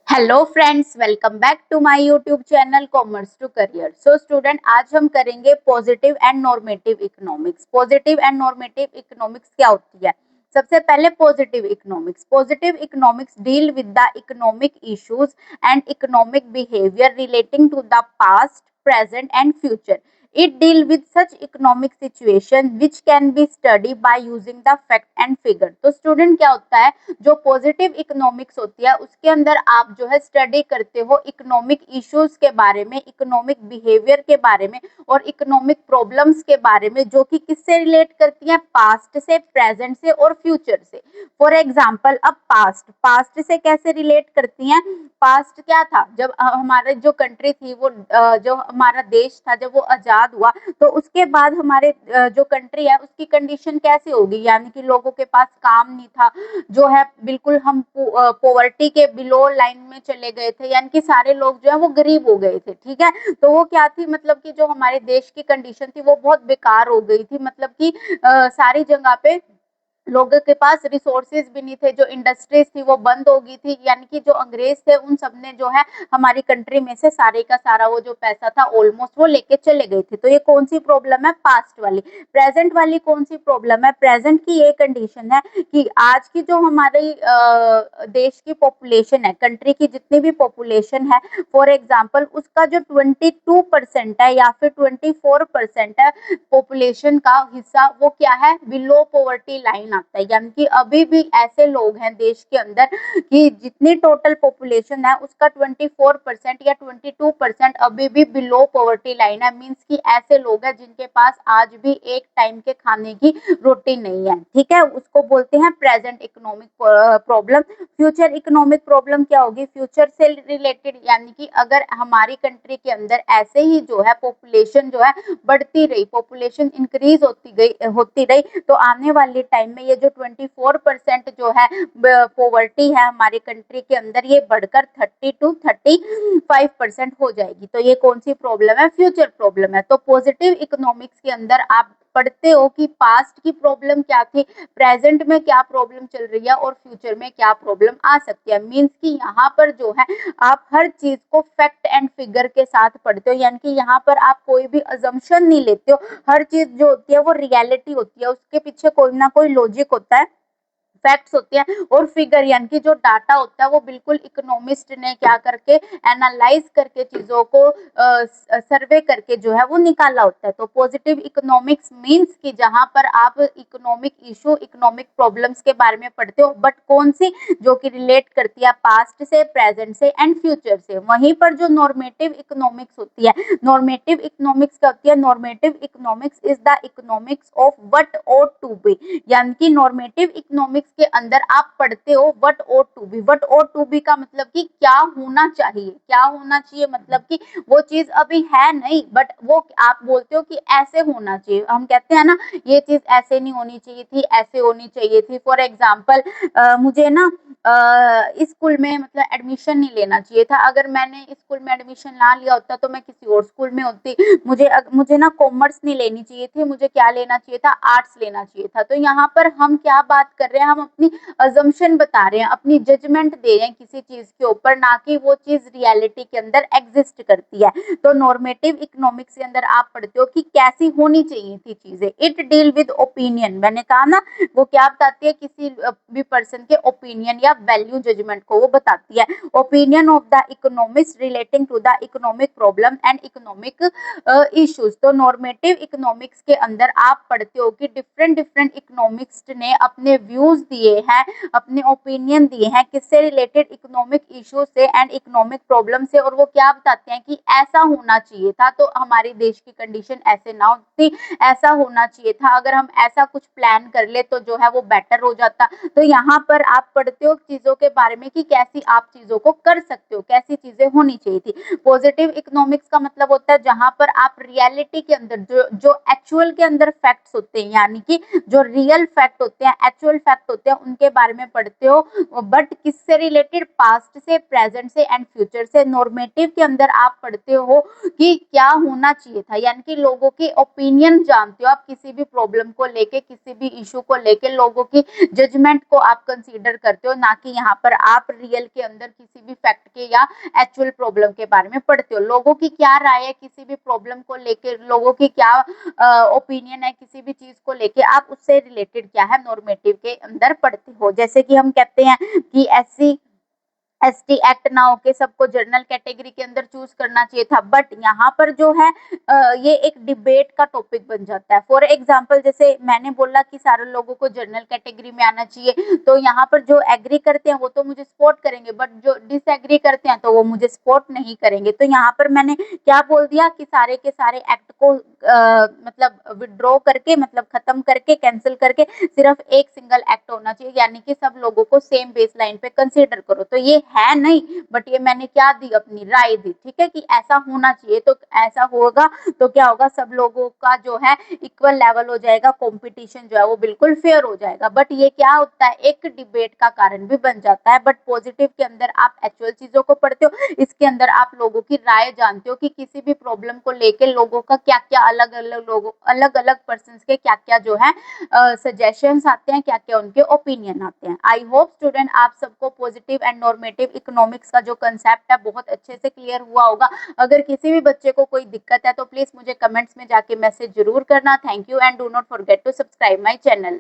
Hello friends, welcome back to my YouTube channel commerce to career. So student, आज हम करेंगे positive and normative economics. Positive and normative economics क्या होती है? सबसे पहले positive economics. Positive economics deal with the economic issues and economic behaviour relating to the past, present and future. It deal with such economic situation which can be studied by using the fact and figure. तो student क्या होता है, जो positive economics होती है उसके अंदर आप जो है स्टडी करते हो इकोनॉमिक इश्यूज के बारे में, इकोनॉमिक बिहेवियर के बारे में और इकोनॉमिक प्रॉब्लम्स के बारे में, जो कि किससे रिलेट करती हैं? पास्ट से, प्रेजेंट से और फ्यूचर से। फॉर एग्जाम्पल, अब पास्ट से कैसे रिलेट करती हैं? पास्ट क्या था? जब हमारे जो कंट्री थी वो जो हमारा देश था, जब वो आजाद हुआ तो उसके बाद हमारे जो कंट्री है उसकी कंडीशन कैसी होगी? यानी कि लोगों के पास काम नहीं था, जो है बिल्कुल हम पॉवर्टी के बिलो लाइन में चले गए थे, यानी कि सारे लोग जो है वो गरीब हो गए थे। ठीक है, तो वो क्या थी, मतलब कि जो हमारे देश की कंडीशन थी वो बहुत बेकार हो गई थी। मतलब कि सारी जगह पे लोगों के पास रिसोर्सेज भी नहीं थे, जो इंडस्ट्रीज थी वो बंद हो गई थी, यानी कि जो अंग्रेज थे उन सबने जो है हमारी कंट्री में से सारे का सारा वो जो पैसा था ऑलमोस्ट वो लेके चले गए थे। तो ये कौन सी प्रॉब्लम है? पास्ट वाली। प्रेजेंट वाली कौन सी प्रॉब्लम है? प्रेजेंट की ये कंडीशन है कि आज की जो हमारी देश की पॉपुलेशन है, कंट्री की जितनी भी पॉपुलेशन है, फॉर एग्जाम्पल उसका जो 22% है या फिर 24% है पॉपुलेशन का हिस्सा, वो क्या है? बिलो पॉवर्टी लाइन आता है। यानी कि अभी भी ऐसे लोग हैं देश के अंदर कि जितनी टोटल पॉपुलेशन है उसका 24% या 22% अभी भी बिलो पॉवर्टी लाइन है। मीन्स कि ऐसे लोग हैं जिनके पास आज भी एक टाइम के खाने की रोटी नहीं है। ठीक है, उसको बोलते हैं present economic problem. Future economic problem क्या होगी? फ्यूचर से रिलेटेड, यानी कि अगर हमारी कंट्री के अंदर ऐसे ही जो है पॉपुलेशन जो है बढ़ती रही, पॉपुलेशन इंक्रीज होती रही, तो आने वाले टाइम में ये जो 24% जो है पॉवर्टी है हमारी कंट्री के अंदर, ये बढ़कर 30 to 35% हो जाएगी। तो ये कौन सी प्रॉब्लम है? फ्यूचर प्रॉब्लम है। तो पॉजिटिव इकोनॉमिक्स के अंदर आप पढ़ते हो कि पास्ट की प्रॉब्लम क्या थी, प्रेजेंट में क्या प्रॉब्लम चल रही है और फ्यूचर में क्या प्रॉब्लम आ सकती है। मीन्स कि यहाँ पर जो है आप हर चीज को फैक्ट एंड फिगर के साथ पढ़ते हो, यानी कि यहाँ पर आप कोई भी अजम्पशन नहीं लेते हो। हर चीज जो होती है वो रियलिटी होती है, उसके पीछे कोई ना कोई लॉजिक होता है, फैक्ट्स होते हैं और फिगर, यानी कि जो डाटा होता है वो बिल्कुल इकोनॉमिस्ट ने क्या करके एनालाइज करके चीजों को सर्वे करके जो है वो निकाला होता है। तो पॉजिटिव इकोनॉमिक्स मींस कि जहां पर आप इकोनॉमिक इशू, इकोनॉमिक प्रॉब्लम्स के बारे में पढ़ते हो, बट कौन सी? जो कि रिलेट करती है पास्ट से, प्रेजेंट से एंड फ्यूचर से। वहीं पर जो नॉर्मेटिव इकोनॉमिक्स होती है, नॉर्मेटिव इकोनॉमिक्स क्या होती है? Normative economics is the economics of what ought to be. यानी कि नॉर्मेटिव इकोनॉमिक्स के अंदर आप पढ़ते हो what ought to be. What ought to be का मतलब कि क्या होना चाहिए। क्या होना चाहिए मतलब कि वो चीज अभी है नहीं, बट वो आप बोलते हो कि ऐसे होना चाहिए। हम कहते हैं ना, ये चीज ऐसे नहीं होनी चाहिए थी, ऐसे होनी चाहिए थी। फॉर एग्जाम्पल, मुझे ना स्कूल में मतलब एडमिशन नहीं लेना चाहिए था। अगर मैंने स्कूल में एडमिशन ना लिया होता तो मैं किसी और स्कूल में होती। मुझे ना कॉमर्स नहीं लेनी चाहिए थी, मुझे क्या लेना चाहिए था? आर्ट्स लेना चाहिए था। तो यहाँ पर हम क्या बात कर रहे हैं? हम अपनी अजम्पशन बता रहे हैं, अपनी जजमेंट दे रहे हैं किसी चीज के ऊपर, ना कि वो चीज रियलिटी के अंदर एग्जिस्ट करती है। तो नॉर्मेटिव इकोनॉमिक्स के अंदर आप पढ़ते हो कि कैसी होनी चाहिए थी चीजें। इट डील विद ओपिनियन, मैंने कहा ना, वो क्या बताती है? किसी भी पर्सन के ओपिनियन या वैल्यू जजमेंट को वो बताती है। Opinion of the economist relating to the economic problem and economic issues. तो नॉर्मेटिव इकोनॉमिक्स के अंदर आप पढ़ते हो कि डिफरेंट डिफरेंट इकोनॉमिक्स ने अपने व्यूज दिए हैं, अपने ओपिनियन दिए हैं किससे रिलेटेड? इकोनॉमिक इश्यू से एंड इकोनॉमिक प्रॉब्लम से। और वो क्या बताते हैं कि ऐसा होना चाहिए था तो हमारे देश की कंडीशन ऐसे ना होती, ऐसा होना चाहिए था, अगर हम ऐसा कुछ प्लान कर ले तो जो है वो बेटर हो जाता। तो यहाँ पर आप पढ़ते हो चीजों के बारे में कि कैसी आप चीजों को कर सकते हो, कैसी चीजें होनी चाहिए थी। पॉजिटिव इकोनॉमिक्स का मतलब होता है जहां पर आप रियलिटी के अंदर जो जो एक्चुअल के अंदर फैक्ट्स होते हैं, यानी कि जो रियल फैक्ट होते हैं, एक्चुअल फैक्ट होते हैं उनके बारे में पढ़ते हो, बट किससे रिलेटेड, पास्ट से, प्रेजेंट से एंड फ्यूचर से। नॉर्मेटिव के अंदर आप पढ़ते हो कि क्या होना चाहिए था, यानी कि लोगों की ओपिनियन जानते हो आप किसी भी प्रॉब्लम को लेके, किसी भी इशू को लेके लोगों की जजमेंट को आप कंसीडर करते हो, ना कि यहाँ पर आप रियल के अंदर किसी भी फैक्ट के या एक्चुअल प्रॉब्लम के बारे में पढ़ते हो। लोगों की क्या राय है किसी भी प्रॉब्लम को लेके, लोगों की क्या ओपिनियन है किसी भी चीज को लेके, आप उससे रिलेटेड क्या है नॉर्मेटिव के अंदर पढ़ते हो। जैसे कि हम कहते हैं कि एससी एसटी एक्ट ना होके सबको जनरल कैटेगरी के अंदर चूज करना चाहिए था, बट यहाँ पर जो है ये एक डिबेट का टॉपिक बन जाता है। फॉर एग्जांपल जैसे मैंने बोला कि सारे लोगों को जनरल कैटेगरी में आना चाहिए, तो यहाँ पर जो एग्री करते हैं वो तो मुझे सपोर्ट करेंगे, बट जो डिसएग्री करते हैं तो वो मुझे सपोर्ट नहीं करेंगे। तो यहाँ पर मैंने क्या बोल दिया कि सारे के सारे एक्ट को मतलब विड्रॉ करके, मतलब खत्म करके, कैंसिल करके सिर्फ एक सिंगल एक्ट होना चाहिए, यानी कि सब लोगों को सेम बेस लाइन पे कंसीडर करो। तो ये है नहीं, बट ये मैंने क्या दी, अपनी राय दी, ठीक है, कि ऐसा होना चाहिए। तो ऐसा होगा तो क्या होगा, सब लोगों का जो है इक्वल लेवल हो जाएगा, कंपटीशन जो है वो बिल्कुल फेयर हो जाएगा। बट ये क्या होता है, एक डिबेट का कारण भी बन जाता है। बट पॉजिटिव के अंदर आप एक्चुअल चीजों को पढ़ते हो, इसके अंदर आप लोगों की राय जानते हो कि किसी भी प्रॉब्लम को लेके लोगों का क्या क्या, अलग अलग लोगों, अलग अलग पर्सन के क्या क्या जो है सजेशंस आते हैं, क्या क्या उनके ओपिनियन आते हैं। आई होप स्टूडेंट आप सबको पॉजिटिव एंड नॉर्मेटिव इकोनॉमिक्स का जो कंसेप्ट है बहुत अच्छे से क्लियर हुआ होगा। अगर किसी भी बच्चे को कोई दिक्कत है तो प्लीज मुझे कमेंट्स में जाके मैसेज जरूर करना। Thank you and do not forget to subscribe my channel.